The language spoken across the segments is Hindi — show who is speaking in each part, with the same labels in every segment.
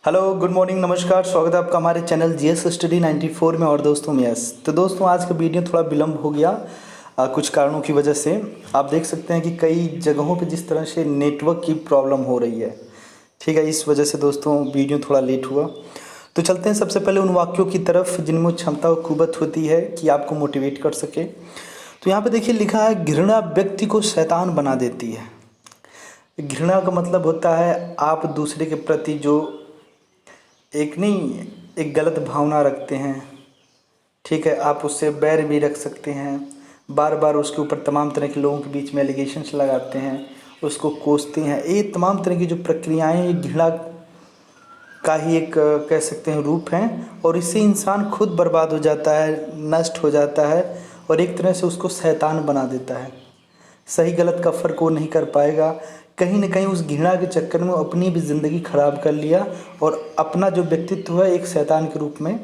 Speaker 1: हेलो, गुड मॉर्निंग, नमस्कार। स्वागत है आपका हमारे चैनल जीएस स्टडी 94 में। और दोस्तों में यस तो दोस्तों आज का वीडियो थोड़ा विलम्ब हो गया कुछ कारणों की वजह से। आप देख सकते हैं कि कई जगहों पे जिस तरह से नेटवर्क की प्रॉब्लम हो रही है, ठीक है। इस वजह से दोस्तों वीडियो थोड़ा लेट हुआ। तो चलते हैं सबसे पहले उन वाक्यों की तरफ जिनमें क्षमता व कुवत होती है कि आपको मोटिवेट कर सके। तो यहाँ पे देखिए लिखा है, घृणा व्यक्ति को शैतान बना देती है। घृणा का मतलब होता है आप दूसरे के प्रति जो एक गलत भावना रखते हैं, ठीक है। आप उससे बैर भी रख सकते हैं, बार बार उसके ऊपर तमाम तरह के लोगों के बीच में एलिगेशंस लगाते हैं, उसको कोसते हैं। ये तमाम तरह की जो प्रक्रियाएं ये घृणा का ही एक कह सकते हैं रूप हैं। और इससे इंसान खुद बर्बाद हो जाता है, नष्ट हो जाता है और एक तरह से उसको शैतान बना देता है। सही गलत का फ़र्क वो नहीं कर पाएगा। कहीं ना कहीं उस घृणा के चक्कर में वो अपनी भी ज़िंदगी ख़राब कर लिया और अपना जो व्यक्तित्व है एक शैतान के रूप में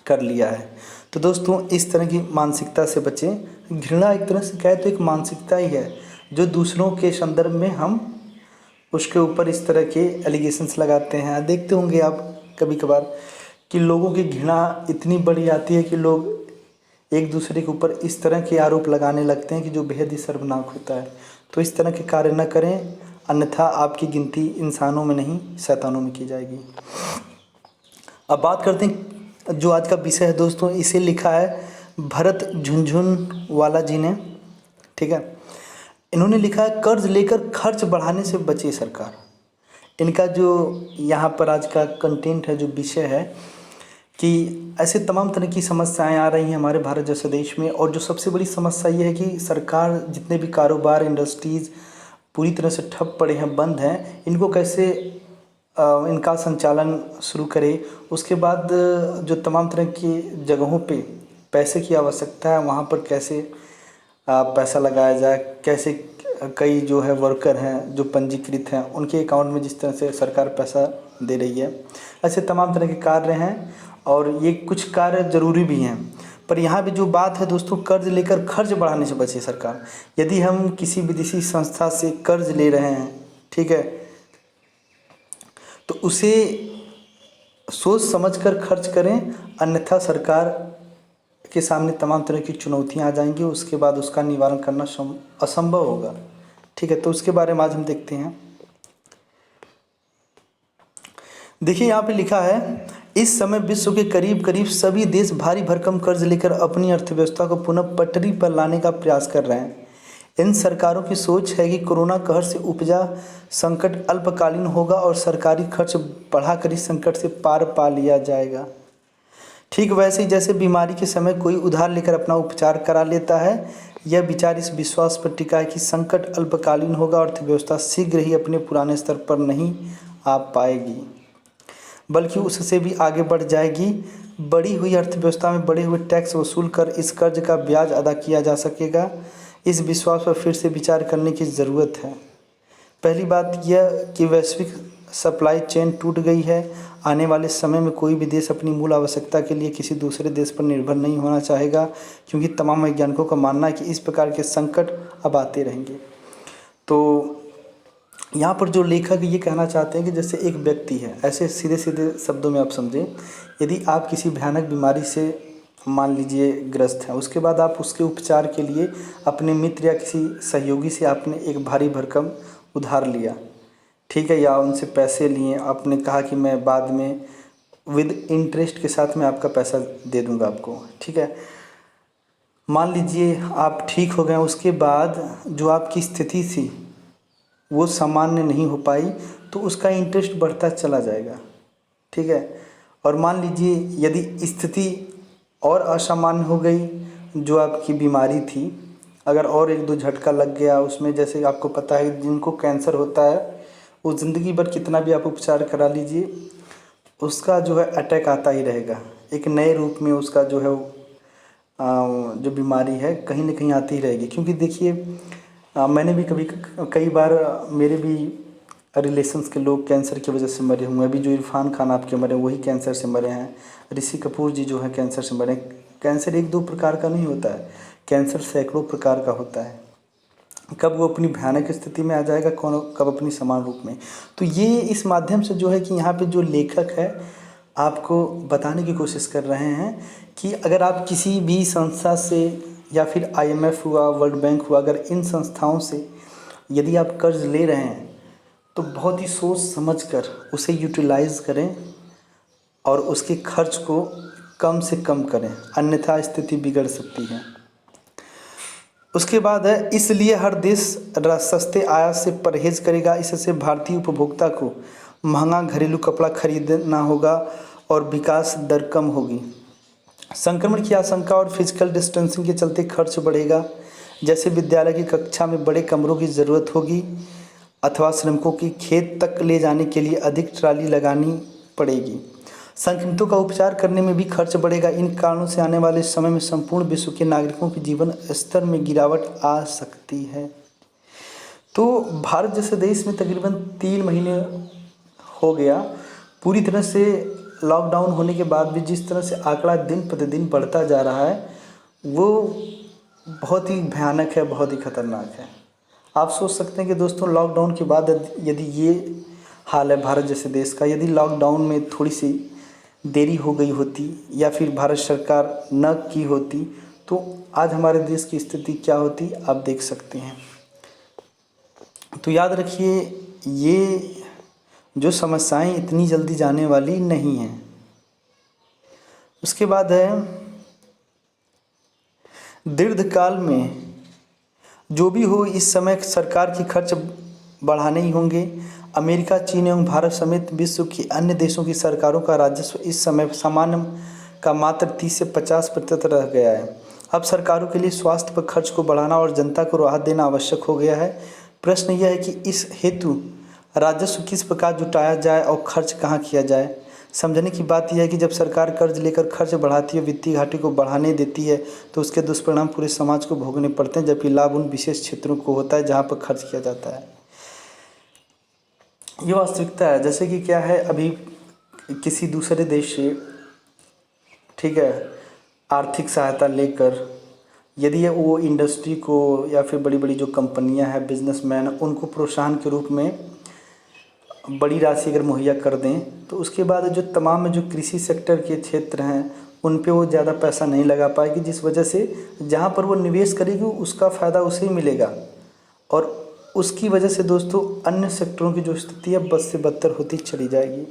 Speaker 1: कर लिया है। तो दोस्तों इस तरह की मानसिकता से बचें। घृणा एक तरह से कहे तो एक मानसिकता ही है जो दूसरों के संदर्भ में हम उसके ऊपर इस तरह के एलिगेशंस लगाते हैं। देखते होंगे आप कभी कभार कि लोगों की घृणा इतनी बड़ी आती है कि लोग एक दूसरे के ऊपर इस तरह के आरोप लगाने लगते हैं कि जो बेहद ही शर्मनाक होता है। तो इस तरह के कार्य न करें, अन्यथा आपकी गिनती इंसानों में नहीं शैतानों में की जाएगी। अब बात करते हैं जो आज का विषय है दोस्तों, इसे लिखा है भरत झुनझुनवाला जी ने, ठीक है। इन्होंने लिखा है, कर्ज लेकर खर्च बढ़ाने से बचे सरकार। इनका जो यहाँ पर आज का कंटेंट है, जो विषय है कि ऐसे तमाम तरह की समस्याएं आ रही हैं हमारे भारत जैसे देश में। और जो सबसे बड़ी समस्या ये है कि सरकार जितने भी कारोबार इंडस्ट्रीज़ पूरी तरह से ठप पड़े हैं, बंद हैं, इनको कैसे इनका संचालन शुरू करे। उसके बाद जो तमाम तरह की जगहों पे पैसे की आवश्यकता है वहाँ पर कैसे पैसा लगाया जाए, कैसे कई जो है वर्कर हैं जो पंजीकृत हैं उनके अकाउंट में जिस तरह से सरकार पैसा दे रही है। ऐसे तमाम तरह के कार्य हैं और ये कुछ कार्य ज़रूरी भी हैं। पर यहाँ भी जो बात है दोस्तों, कर्ज लेकर खर्च बढ़ाने से बचे सरकार। यदि हम किसी विदेशी संस्था से कर्ज ले रहे हैं, ठीक है, तो उसे सोच समझकर खर्च करें, अन्यथा सरकार के सामने तमाम तरह की चुनौतियां आ जाएंगी। उसके बाद उसका निवारण करना असंभव होगा, ठीक है। तो उसके बारे में आज हम देखते हैं। देखिए यहाँ पे लिखा है, इस समय विश्व के करीब करीब सभी देश भारी भरकम कर्ज लेकर अपनी अर्थव्यवस्था को पुनः पटरी पर लाने का प्रयास कर रहे हैं। इन सरकारों की सोच है कि कोरोना कहर से उपजा संकट अल्पकालीन होगा और सरकारी खर्च बढ़ाकर इस संकट से पार पा लिया जाएगा। ठीक वैसे ही जैसे बीमारी के समय कोई उधार लेकर अपना उपचार करा लेता है, यह विचार इस विश्वास पर टिका है कि संकट अल्पकालीन होगा और अर्थव्यवस्था शीघ्र ही अपने पुराने स्तर पर नहीं आ पाएगी, बल्कि उससे भी आगे बढ़ जाएगी। बढ़ी हुई अर्थव्यवस्था में बढ़े हुए टैक्स वसूल कर इस कर्ज का ब्याज अदा किया जा सकेगा। इस विश्वास पर फिर से विचार करने की ज़रूरत है। पहली बात यह कि वैश्विक सप्लाई चेन टूट गई है। आने वाले समय में कोई भी देश अपनी मूल आवश्यकता के लिए किसी दूसरे देश पर निर्भर नहीं होना चाहेगा, क्योंकि तमाम वैज्ञानिकों का मानना है कि इस प्रकार के संकट अब आते रहेंगे। तो यहाँ पर जो लेखक ये कहना चाहते हैं कि जैसे एक व्यक्ति है, ऐसे सीधे सीधे शब्दों में आप समझें, यदि आप किसी भयानक बीमारी से मान लीजिए ग्रस्त हैं, उसके बाद आप उसके उपचार के लिए अपने मित्र या किसी सहयोगी से आपने एक भारी भरकम उधार लिया, ठीक है, या उनसे पैसे लिए, आपने कहा कि मैं बाद में विद इंटरेस्ट के साथ मैं आपका पैसा दे दूंगा आपको, ठीक है। मान लीजिए आप ठीक हो गए, उसके बाद जो आपकी स्थिति थी वो सामान्य नहीं हो पाई, तो उसका इंटरेस्ट बढ़ता चला जाएगा, ठीक है। और मान लीजिए यदि स्थिति और असामान्य हो गई, जो आपकी बीमारी थी, अगर और एक दो झटका लग गया उसमें, जैसे आपको पता है जिनको कैंसर होता है वो ज़िंदगी भर कितना भी आप उपचार करा लीजिए, उसका जो है अटैक आता ही रहेगा। एक नए रूप में उसका जो है जो बीमारी है कहीं ना कहीं आती ही रहेगी। क्योंकि देखिए मैंने भी कई बार मेरे भी रिलेशंस के लोग कैंसर की वजह से मरे हुए हैं। अभी जो इरफान खान आपके मरे वही कैंसर से मरे हैं। ऋषि कपूर जी जो है कैंसर से मरे। कैंसर एक दो प्रकार का नहीं होता है, कैंसर सैकड़ों प्रकार का होता है। कब वो अपनी भयानक स्थिति में आ जाएगा, कौन कब अपनी समान रूप में। तो ये इस माध्यम से जो है कि यहाँ पे जो लेखक है आपको बताने की कोशिश कर रहे हैं कि अगर आप किसी भी संस्था से या फिर IMF हुआ, वर्ल्ड बैंक हुआ, अगर इन संस्थाओं से यदि आप कर्ज ले रहे हैं तो बहुत ही सोच समझ कर उसे यूटिलाइज़ करें और उसके खर्च को कम से कम करें, अन्यथा स्थिति बिगड़ सकती है। उसके बाद है, इसलिए हर देश सस्ते आयात से परहेज करेगा। इससे भारतीय उपभोक्ता को महंगा घरेलू कपड़ा खरीदना होगा और विकास दर कम होगी। संक्रमण की आशंका और फिजिकल डिस्टेंसिंग के चलते खर्च बढ़ेगा, जैसे विद्यालय की कक्षा में बड़े कमरों की ज़रूरत होगी अथवा श्रमिकों की खेत तक ले जाने के लिए अधिक ट्राली लगानी पड़ेगी। संक्रमितों का उपचार करने में भी खर्च बढ़ेगा। इन कारणों से आने वाले समय में संपूर्ण विश्व के नागरिकों के जीवन स्तर में गिरावट आ सकती है। तो भारत जैसे देश में तकरीबन 3 महीने हो गया पूरी तरह से लॉकडाउन होने के बाद भी जिस तरह से आंकड़ा दिन प्रतिदिन बढ़ता जा रहा है वो बहुत ही भयानक है, बहुत ही खतरनाक है। आप सोच सकते हैं कि दोस्तों लॉकडाउन के बाद यदि ये हाल है भारत जैसे देश का, यदि लॉकडाउन में थोड़ी सी देरी हो गई होती या फिर भारत सरकार न की होती तो आज हमारे देश की स्थिति क्या होती आप देख सकते हैं। तो याद रखिए ये जो समस्याएं इतनी जल्दी जाने वाली नहीं हैं। उसके बाद है दीर्घकाल में जो भी हो इस समय सरकार की खर्च बढ़ाने ही होंगे। अमेरिका, चीन एवं भारत समेत विश्व की अन्य देशों की सरकारों का राजस्व इस समय सामान्य का मात्र 30 से 50% रह गया है। अब सरकारों के लिए स्वास्थ्य पर खर्च को बढ़ाना और जनता को राहत देना आवश्यक हो गया है। प्रश्न यह है कि इस हेतु राजस्व किस प्रकार जुटाया जाए और खर्च कहाँ किया जाए। समझने की बात यह है कि जब सरकार कर्ज लेकर खर्च बढ़ाती है, वित्तीय घाटे को बढ़ाने देती है तो उसके दुष्परिणाम पूरे समाज को भोगने पड़ते हैं, जबकि लाभ उन विशेष क्षेत्रों को होता है जहाँ पर खर्च किया जाता है। ये वास्तविकता है। जैसे कि क्या है, अभी किसी दूसरे देश से ठीक है आर्थिक सहायता लेकर यदि वो इंडस्ट्री को या फिर बड़ी बड़ी जो कंपनियां हैं, बिजनेसमैन, उनको प्रोत्साहन के रूप में बड़ी राशि अगर मुहैया कर दें तो उसके बाद जो तमाम जो कृषि सेक्टर के क्षेत्र हैं उन पे वो ज़्यादा पैसा नहीं लगा पाएगी, जिस वजह से जहाँ पर वो निवेश करेगी उसका फ़ायदा उसे ही मिलेगा और उसकी वजह से दोस्तों अन्य सेक्टरों की जो स्थिति है बद से बदतर होती चली जाएगी।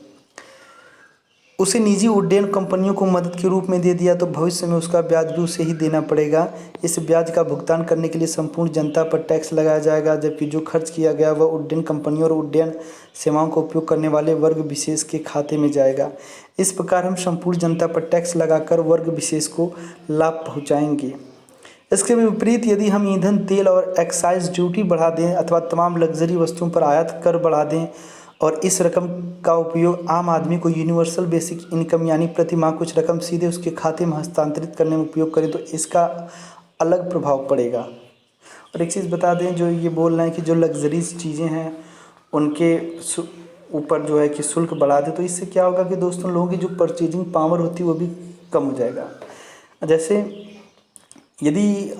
Speaker 1: उसे निजी उड्डयन कंपनियों को मदद के रूप में दे दिया तो भविष्य में उसका ब्याज भी उसे ही देना पड़ेगा। इस ब्याज का भुगतान करने के लिए संपूर्ण जनता पर टैक्स लगाया जाएगा, जबकि जो खर्च किया गया वह उड्डयन कंपनियों और उड्डयन सेवाओं का उपयोग करने वाले वर्ग विशेष के खाते में जाएगा। इस प्रकार हम संपूर्ण जनता पर टैक्स लगाकर वर्ग विशेष को लाभ पहुँचाएंगे। इसके विपरीत यदि हम ईंधन, तेल और एक्साइज ड्यूटी बढ़ा दें अथवा तमाम लग्जरी वस्तुओं पर आयात कर बढ़ा दें और इस रकम का उपयोग आम आदमी को यूनिवर्सल बेसिक इनकम यानी प्रति माह कुछ रकम सीधे उसके खाते में हस्तांतरित करने में उपयोग करें तो इसका अलग प्रभाव पड़ेगा। और एक चीज़ बता दें, जो ये बोल रहे हैं कि जो लग्जरीज चीज़ें हैं उनके ऊपर जो है कि शुल्क बढ़ा दें तो इससे क्या होगा कि दोस्तों लोगों की जो परचेजिंग पावर होती है वो भी कम हो जाएगा। जैसे यदि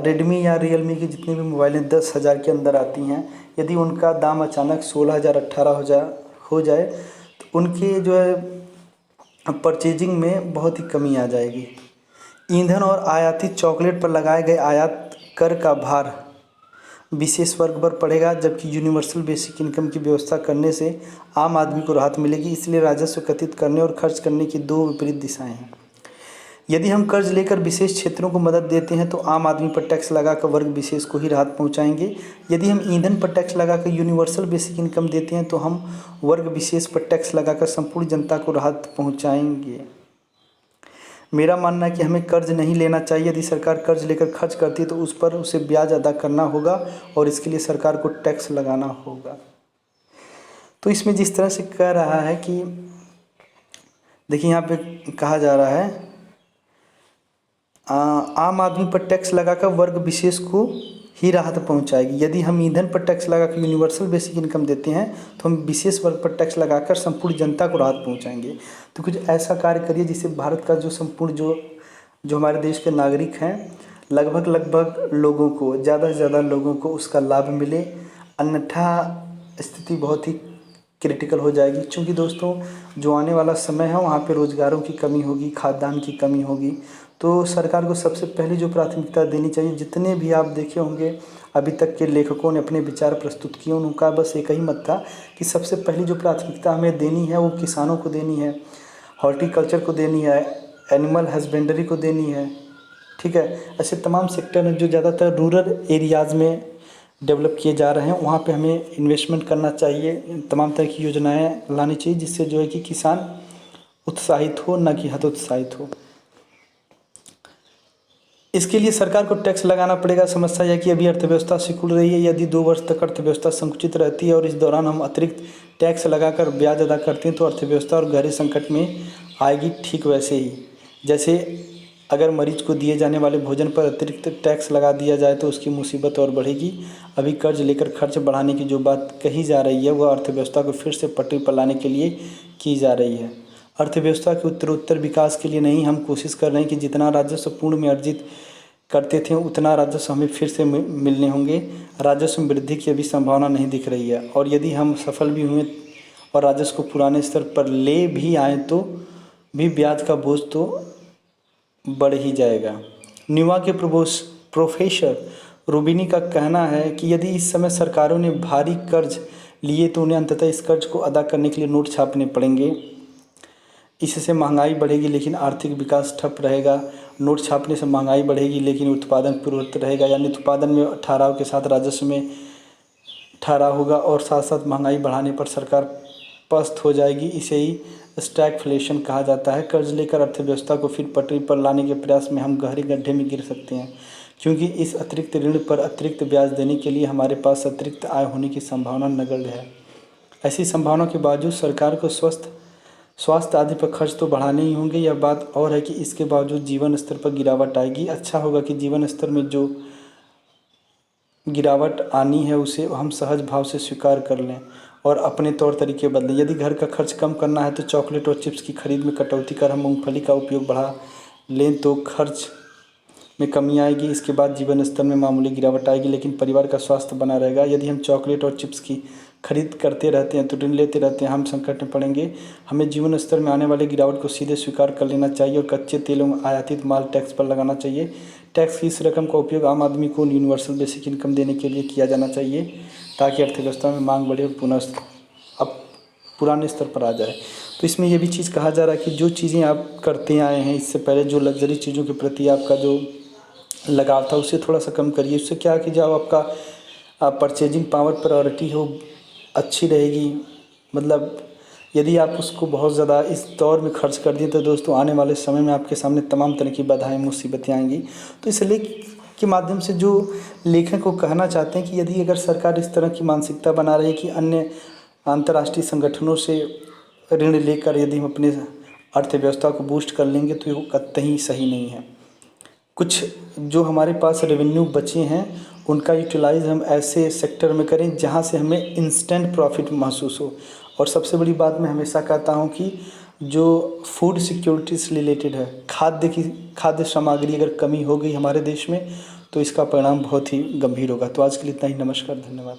Speaker 1: रेडमी या रियलमी की जितनी भी मोबाइलें 10,000 के अंदर आती हैं, यदि उनका दाम अचानक 16,000 18,000 हो जाए तो उनके जो है परचेजिंग में बहुत ही कमी आ जाएगी। ईंधन और आयातित चॉकलेट पर लगाए गए आयात कर का भार विशेष वर्ग पर पड़ेगा, जबकि यूनिवर्सल बेसिक इनकम की व्यवस्था करने से आम आदमी को राहत मिलेगी। इसलिए राजस्व एकत्रित करने और खर्च करने की दो विपरीत दिशाएं हैं। यदि हम कर्ज लेकर विशेष क्षेत्रों को मदद देते हैं तो आम आदमी पर टैक्स लगाकर वर्ग विशेष को ही राहत पहुंचाएंगे। यदि हम ईंधन पर टैक्स लगाकर यूनिवर्सल बेसिक इनकम देते हैं तो हम वर्ग विशेष पर टैक्स लगाकर संपूर्ण जनता को राहत पहुंचाएंगे। मेरा मानना है कि हमें कर्ज नहीं लेना चाहिए। यदि सरकार कर्ज लेकर खर्च करती है तो उस पर उसे ब्याज अदा करना होगा और इसके लिए सरकार को टैक्स लगाना होगा। तो इसमें जिस तरह से कह रहा है कि देखिए यहाँ पे कहा जा रहा है आम आदमी पर टैक्स लगाकर वर्ग विशेष को ही राहत पहुंचाएगी। यदि हम ईंधन पर टैक्स लगाकर यूनिवर्सल बेसिक इनकम देते हैं तो हम विशेष वर्ग पर टैक्स लगाकर संपूर्ण जनता को राहत पहुंचाएंगे। तो कुछ ऐसा कार्य करिए जिससे भारत का जो संपूर्ण जो हमारे देश के नागरिक हैं लगभग लोगों को, ज़्यादा से ज़्यादा लोगों को उसका लाभ मिले, अन्यथा स्थिति बहुत ही क्रिटिकल हो जाएगी। क्योंकि दोस्तों जो आने वाला समय है वहाँ पे रोज़गारों की कमी होगी, खाद्यान्न की कमी होगी। तो सरकार को सबसे पहले जो प्राथमिकता देनी चाहिए, जितने भी आप देखे होंगे अभी तक के लेखकों ने अपने विचार प्रस्तुत किए, उनका बस एक ही मत था कि सबसे पहली जो प्राथमिकता हमें देनी है वो किसानों को देनी है, हॉर्टिकल्चर को देनी है, एनिमल हस्बेंड्री को देनी है। ठीक है, ऐसे तमाम सेक्टर हैं जो ज़्यादातर रूरल एरियाज़ में डेवलप किए जा रहे हैं, वहाँ पे हमें इन्वेस्टमेंट करना चाहिए, तमाम तरह की योजनाएं लानी चाहिए जिससे जो है कि किसान उत्साहित हो, ना कि हतोत्साहित हो। इसके लिए सरकार को टैक्स लगाना पड़ेगा। समस्या यह कि अभी अर्थव्यवस्था सिकुड़ रही है। यदि 2 वर्ष तक अर्थव्यवस्था संकुचित रहती है और इस दौरान हम अतिरिक्त टैक्स लगाकर ब्याज अदा करते हैं तो अर्थव्यवस्था और गहरे संकट में आएगी। ठीक वैसे ही जैसे अगर मरीज को दिए जाने वाले भोजन पर अतिरिक्त टैक्स लगा दिया जाए तो उसकी मुसीबत और बढ़ेगी। अभी कर्ज लेकर खर्च बढ़ाने की जो बात कही जा रही है वह अर्थव्यवस्था को फिर से पटरी पर लाने के लिए की जा रही है। अर्थव्यवस्था के उत्तरोत्तर विकास के लिए नहीं, हम कोशिश कर रहे हैं कि जितना राजस्व पूर्ण में अर्जित करते थे उतना राजस्व हमें फिर से मिलने होंगे। राजस्व में वृद्धि की अभी संभावना नहीं दिख रही है और यदि हम सफल भी हुए और राजस्व को पुराने स्तर पर ले भी आए तो भी ब्याज का बोझ तो बढ़ ही जाएगा। न्यूयॉर्क के प्रोफेसर रूबिनी का कहना है कि यदि इस समय सरकारों ने भारी कर्ज लिए तो उन्हें अंततः इस कर्ज को अदा करने के लिए नोट छापने पड़ेंगे। इससे महंगाई बढ़ेगी लेकिन आर्थिक विकास ठप रहेगा। नोट छापने से महंगाई बढ़ेगी लेकिन उत्पादन पूर्ववत रहेगा, यानी उत्पादन में ठहराव के साथ राजस्व में ठहराव होगा और साथ साथ महंगाई बढ़ाने पर सरकार पस्त हो जाएगी। इसे ही स्टैगफ्लेशन कहा जाता है। कर्ज लेकर अर्थव्यवस्था को फिर पटरी पर लाने के प्रयास में हम गहरे गड्ढे में गिर सकते हैं, क्योंकि इस अतिरिक्त ऋण पर अतिरिक्त ब्याज देने के लिए हमारे पास अतिरिक्त आय होने की संभावना नगण्य है। ऐसी संभावना के बावजूद सरकार को स्वास्थ्य आदि पर खर्च तो बढ़ाने ही होंगे। यह बात और है कि इसके बावजूद जीवन स्तर पर गिरावट आएगी। अच्छा होगा कि जीवन स्तर में जो गिरावट आनी है उसे हम सहज भाव से स्वीकार कर लें और अपने तौर तरीके बदलें। यदि घर का खर्च कम करना है तो चॉकलेट और चिप्स की खरीद में कटौती कर हम मूंगफली का उपयोग बढ़ा लें तो खर्च में कमी आएगी। इसके बाद जीवन स्तर में मामूली गिरावट आएगी लेकिन परिवार का स्वास्थ्य बना रहेगा। यदि हम चॉकलेट और चिप्स की खरीद करते रहते हैं तो ऋण लेते रहते हैं, हम संकट में पड़ेंगे। हमें जीवन स्तर में आने वाली गिरावट को सीधे स्वीकार कर लेना चाहिए और कच्चे तेल एवं आयातित माल टैक्स पर लगाना चाहिए। टैक्स की इस रकम का उपयोग आम आदमी को यूनिवर्सल बेसिक इनकम देने के लिए किया जाना चाहिए ताकि अर्थव्यवस्था में मांग बढ़े और अब पुराने स्तर पर आ जाए। तो इसमें यह भी चीज़ कहा जा रहा है कि जो चीज़ें आप करते आए हैं इससे पहले, जो लग्जरी चीज़ों के प्रति आपका जो लगाव था उसे थोड़ा सा कम करिए। उससे क्या कि जब आपका परचेजिंग पावर प्रायोरिटी हो अच्छी रहेगी। मतलब यदि आप उसको बहुत ज़्यादा इस दौर में खर्च कर दिए तो दोस्तों आने वाले समय में आपके सामने तमाम तरह की बाधाएं मुसीबतें आएंगी। तो इस लेख के माध्यम से जो लेखक को कहना चाहते हैं कि यदि अगर सरकार इस तरह की मानसिकता बना रही है कि अन्य अंतर्राष्ट्रीय संगठनों से ऋण लेकर यदि हम अपने अर्थव्यवस्था को बूस्ट कर लेंगे तो ये कतई सही नहीं है। कुछ जो हमारे पास रेवेन्यू बचे हैं उनका यूटिलाइज़ हम ऐसे सेक्टर में करें जहां से हमें इंस्टेंट प्रॉफिट महसूस हो। और सबसे बड़ी बात मैं हमेशा कहता हूं कि जो फूड सिक्योरिटी से रिलेटेड है, खाद्य सामग्री अगर कमी हो गई हमारे देश में तो इसका परिणाम बहुत ही गंभीर होगा। तो आज के लिए इतना ही। नमस्कार, धन्यवाद।